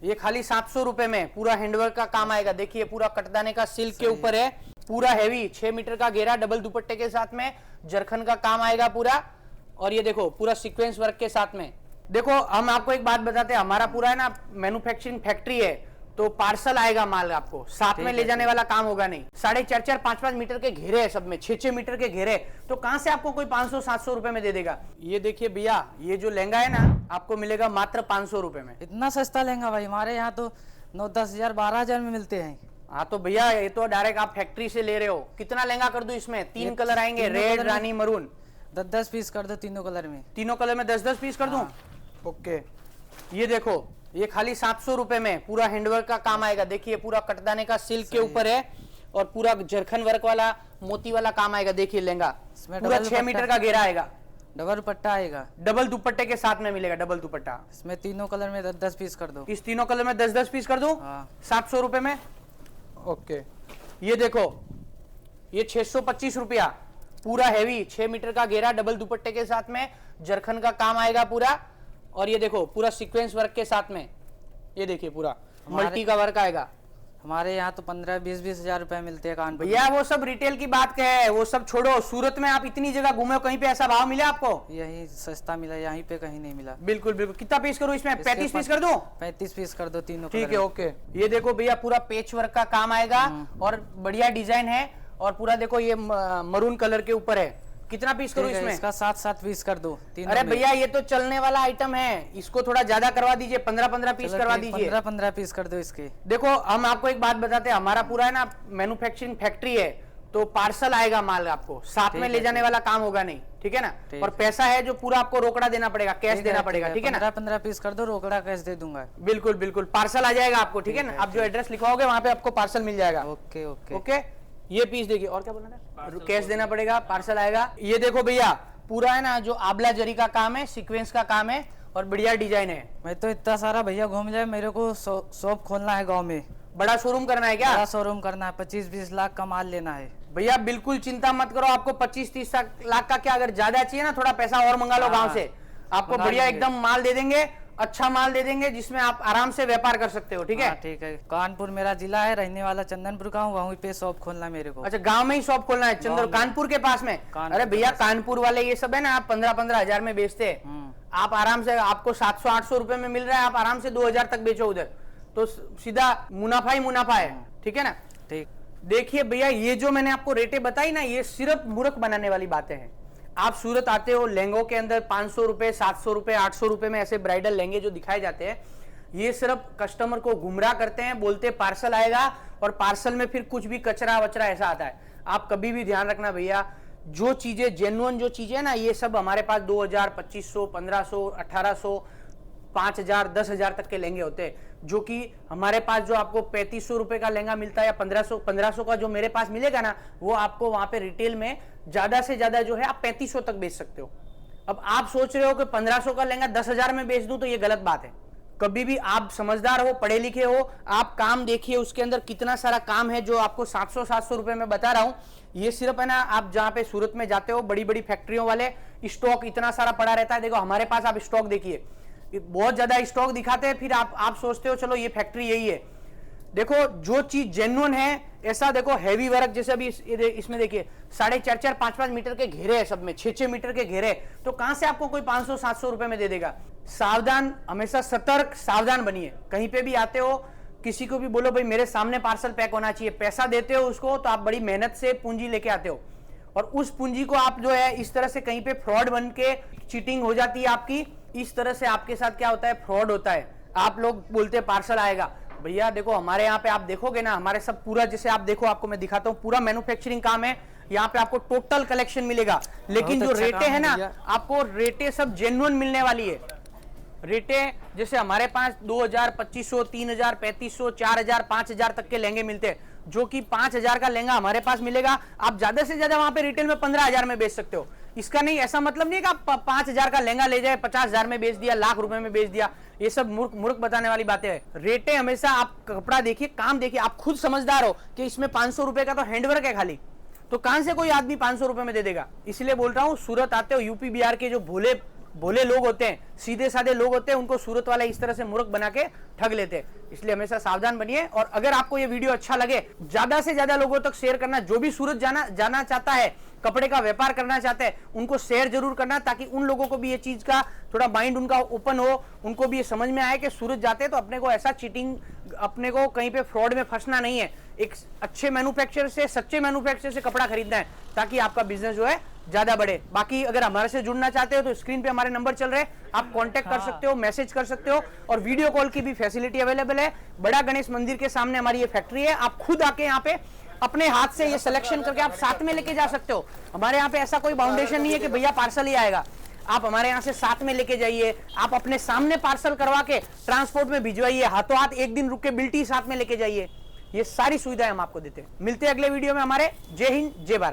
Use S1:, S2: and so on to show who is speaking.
S1: ये खाली 700 रुपए में पूरा हैंडवर्क का काम आएगा। देखिए पूरा कटदाने का सिल्क के ऊपर है, पूरा हैवी 6 मीटर का घेरा डबल दुपट्टे के साथ में, जरखन का काम आएगा पूरा। और ये देखो पूरा सीक्वेंस वर्क के साथ में। देखो हम आपको एक बात बताते हैं, हमारा पूरा है ना मैन्युफैक्चरिंग फैक्ट्री है, तो पार्सल आएगा माल आपको, साथ में ले जाने वाला काम होगा नहीं। 4.5 5 मीटर के घेरे है सब में, 6 मीटर के घेरे, तो कहां से आपको कोई 500 700 रुपए में दे देगा। ये देखिए भैया, ये जो लहंगा है ना आपको मिलेगा मात्र 500 रुपए में।
S2: इतना सस्ता लहंगा भाई, हमारे यहाँ तो 9-10 हजार 12 हजार में मिलते हैं।
S1: हाँ तो भैया ये तो डायरेक्ट आप फैक्ट्री से ले रहे हो। कितना लहंगा कर दूं इसमें? 3 कलर आएंगे, रेड, रानी, मरून।
S2: 10-10 पीस कर दो तीनों कलर में।
S1: तीनों कलर में 10-10 पीस कर दूं? ओके, ये देखो ये खाली 700 रुपए में पूरा हैंडवर्क का काम आएगा। देखिए पूरा कटदाने का सिल्क के ऊपर है और पूरा जरखन वर्क वाला मोती वाला काम आएगा। देखिए लहंगा पूरा 6 मीटर का घेरा आएगा,
S2: डबल दुपट्टा आएगा,
S1: डबल दुपट्टे के साथ में मिलेगा, डबल दुपट्टा।
S2: इसमें तीनों कलर में 10-10 पीस कर दो।
S1: इस तीनों कलर में 10-10 पीस कर दूं? 700 रुपए में। ओके, ये देखो ये 625 रुपया, पूरा हैवी 6 मीटर का घेरा डबल दुपट्टे के साथ में, जरखन का काम आएगा पूरा। और ये देखो पूरा सीक्वेंस वर्क के साथ में, ये देखिए पूरा मल्टी का वर्क आएगा।
S2: हमारे यहाँ तो 15-20 हजार रुपए मिलते हैं कानपुर।
S1: भैया वो सब रिटेल की बात है, वो सब छोड़ो। सूरत में आप इतनी जगह घूमे, कहीं पे ऐसा भाव मिला आपको?
S2: यही सस्ता मिला, यहीं पे कहीं नहीं मिला।
S1: बिल्कुल बिल्कुल। कितना पीस करूं इसमें? 35 पीस कर दूं?
S2: 35 पीस कर दो तीनों।
S1: ठीक है, ओके। ये देखो भैया पूरा पेच वर्क का काम आएगा और बढ़िया डिजाइन है, और पूरा देखो ये मरून कलर के ऊपर है। कितना पीस करूं इसमें?
S2: इसका 7-7 पीस कर दो।
S1: अरे भैया ये तो चलने वाला आइटम है, इसको थोड़ा ज्यादा करवा दीजिए, 15-15 पीस करवा दीजिए।
S2: 15-15 पीस कर दो इसके। देखो
S1: हम आपको एक बात बताते हैं, हमारा पूरा है ना मैन्युफैक्चरिंग फैक्ट्री है, तो पार्सल आएगा माल आपको, साथ में ले जाने वाला काम होगा नहीं, ठीक है ना। और पैसा है जो पूरा आपको रोकड़ा देना पड़ेगा, कैश देना पड़ेगा, ठीक है ना।
S2: 15-15 पीस कर दो, रोकड़ा कैश दे दूंगा।
S1: बिल्कुल बिल्कुल, पार्सल आ जाएगा आपको, ठीक है ना। आप जो एड्रेस लिखवाओगे वहां पे आपको पार्सल मिल जाएगा।
S2: Okay okay
S1: okay. ये पीस देखिए, और क्या बोलना था? कैश देना पड़ेगा, पार्सल आएगा। ये देखो भैया पूरा है ना जो आबला जरी का काम है, सीक्वेंस का काम है और बढ़िया डिजाइन है।
S2: मैं तो इतना सारा भैया घूम जाए, मेरे को शॉप खोलना है गांव में।
S1: बड़ा शोरूम करना है क्या?
S2: बड़ा शोरूम करना है, 25-20 लाख का माल लेना है।
S1: भैया बिल्कुल चिंता मत करो, आपको 25-30 लाख का क्या, अगर ज्यादा चाहिए ना थोड़ा पैसा और मंगा लो गांव से, आपको बढ़िया एकदम माल दे देंगे, अच्छा माल दे देंगे जिसमें आप आराम से व्यापार कर सकते हो, ठीक है।
S2: ठीक है। कानपुर मेरा जिला है, रहने वाला चंदनपुर का हूँ, वहीं पे शॉप खोलना है मेरे को।
S1: अच्छा, गांव में ही शॉप खोलना है? चंदन कानपुर के पास में? अरे भैया कानपुर वाले ये सब है ना, आप 15-15 हजार में बेचते हैं, आप आराम से, आपको 700-800 रुपए में मिल रहा है, आप आराम से 2000 तक बेचो उधर, तो सीधा मुनाफा ही मुनाफा है, ठीक है ना।
S2: ठीक।
S1: देखिए भैया ये जो मैंने आपको रेटें बताई ना, ये सिर्फ मूर्ख बनाने वाली बातें हैं। आप सूरत आते हो, लहंगों के अंदर 500 रुपए, 700 रुपए, 800 रुपए में ऐसे ब्राइडल लहंगे जो दिखाए जाते हैं, ये सिर्फ कस्टमर को गुमराह करते हैं, बोलते पार्सल आएगा, और पार्सल में फिर कुछ भी कचरा वचरा ऐसा आता है। आप कभी भी ध्यान रखना भैया, जो चीजें जेन्युइन जो चीजें ना, ये सब हमारे पास 2000, 2500, 1500, 1800, 5000, 10,000 तक के लहंगे होते हैं, जो कि हमारे पास जो आपको 3500 रुपए का लहंगा मिलता है या 1500 का जो मेरे पास मिलेगा ना, वो आपको वहां पे रिटेल में ज्यादा से ज्यादा जो है आप 3500 तक बेच सकते हो। अब आप सोच रहे हो कि 1500 का लहंगा 10,000 में बेच दूं, तो ये गलत बात है। कभी भी आप समझदार हो, पढ़े लिखे हो, आप काम देखिए उसके अंदर कितना सारा काम है जो आपको 700-700 रुपए में बता रहा हूं। ये सिर्फ है ना, आप जहां पे सूरत में जाते हो बड़ी बड़ी फैक्ट्रियों वाले, स्टॉक इतना सारा पड़ा रहता है। देखो हमारे पास आप स्टॉक देखिए, बहुत ज्यादा स्टॉक दिखाते हैं, फिर आप सोचते हो चलो ये फैक्ट्री यही है। देखो जो चीज जेन्युइन है, ऐसा देखो हैवी वर्क, जैसे अभी इसमें देखिए 4.5 5 मीटर के घेरे है सब में, 6 मीटर के घेरे, तो कहां से आपको कोई 500-700 रुपए में दे देगा। सावधान, हमेशा सतर्क, सावधान बनिए। कहीं पे भी आते हो, किसी को भी बोलो भाई मेरे सामने पार्सल पैक होना चाहिए, पैसा देते हो उसको, तो आप बड़ी मेहनत से पूंजी लेके आते हो, और उस पूंजी को आप जो है इस तरह से कहीं पे फ्रॉड बन के चीटिंग हो जाती है आपकी। इस तरह से आपके साथ क्या होता है, फ्रॉड होता है। आप लोग बोलते हैं पार्सल आएगा, भैया देखो हमारे यहाँ पे आप देखोगे ना, हमारे सब पूरा, जैसे आप देखो, आपको मैं दिखाता हूँ, पूरा मैन्युफैक्चरिंग काम है, यहाँ पे आपको टोटल कलेक्शन मिलेगा। लेकिन जो रेटे है ना, आपको रेटे सब जेन्युइन मिलने वाली है। रेटे जैसे हमारे पास 2000, 2500, 3000, 3500, 4000, 5000 तक के लहंगे मिलते हैं, जो कि 5000 का लहंगा हमारे पास मिलेगा, आप ज्यादा से ज्यादा वहां पे रिटेल में 15000 में बेच सकते हो। इसका नहीं, ऐसा मतलब नहीं है कि आप 5000 का लहंगा ले जाए 50,000 में बेच दिया, लाख रुपए में बेच दिया, ये सब मूर्ख बताने वाली बातें हैं। रेटे हमेशा आप कपड़ा देखिए, काम देखिए, आप खुद समझदार हो कि इसमें 500 रुपए का तो हैंडवर्क है खाली, तो कहां से कोई आदमी 500 रुपए में दे देगा। इसलिए बोल रहा हूं, सूरत आते हो, यूपी बिहार के जो भोले भोले लोग होते हैं, सीधे साधे लोग होते हैं, उनको सूरत वाले इस तरह से मूर्ख बना के ठग लेते हैं। इसलिए हमेशा सावधान बनिए। और अगर आपको ये वीडियो अच्छा लगे, ज्यादा से ज्यादा लोगों तक शेयर करना। जो भी सूरत जाना चाहता है, कपड़े का व्यापार करना चाहते हैं, उनको शेयर जरूर करना, ताकि उन लोगों को भी ये चीज का थोड़ा माइंड उनका ओपन हो, उनको भी ये समझ में आए कि सूरत जाते हैं तो अपने को ऐसा चीटिंग, अपने को कहीं पे फ्रॉड में फंसना नहीं है। एक अच्छे मैन्युफैक्चरर से, सच्चे मैन्युफैक्चरर से कपड़ा खरीदना है, ताकि आपका बिजनेस जो है ज्यादा बढ़े। बाकी अगर हमारे से जुड़ना चाहते हो तो स्क्रीन पे हमारे नंबर चल रहे हैं, आप कांटेक्ट कर सकते हो, मैसेज कर सकते हो, और वीडियो कॉल की भी फैसिलिटी अवेलेबल है। बड़ा गणेश मंदिर के सामने हमारी ये फैक्ट्री है। आप खुद आके यहाँ पे अपने हाथ से ये सिलेक्शन करके आप साथ में लेके जा सकते हो। हमारे यहाँ पे ऐसा कोई बाउंडेशन नहीं है कि भैया पार्सल ही आएगा, आप हमारे यहाँ से साथ में लेके जाइए, आप अपने सामने पार्सल करवा के ट्रांसपोर्ट में भिजवाइए, हाथों हाथ एक दिन रुक के बिल्टी साथ में लेके जाइए। ये सारी सुविधाएं हम आपको देते हैं। मिलते हैं अगले वीडियो में हमारे। जय हिंद, जय भारत।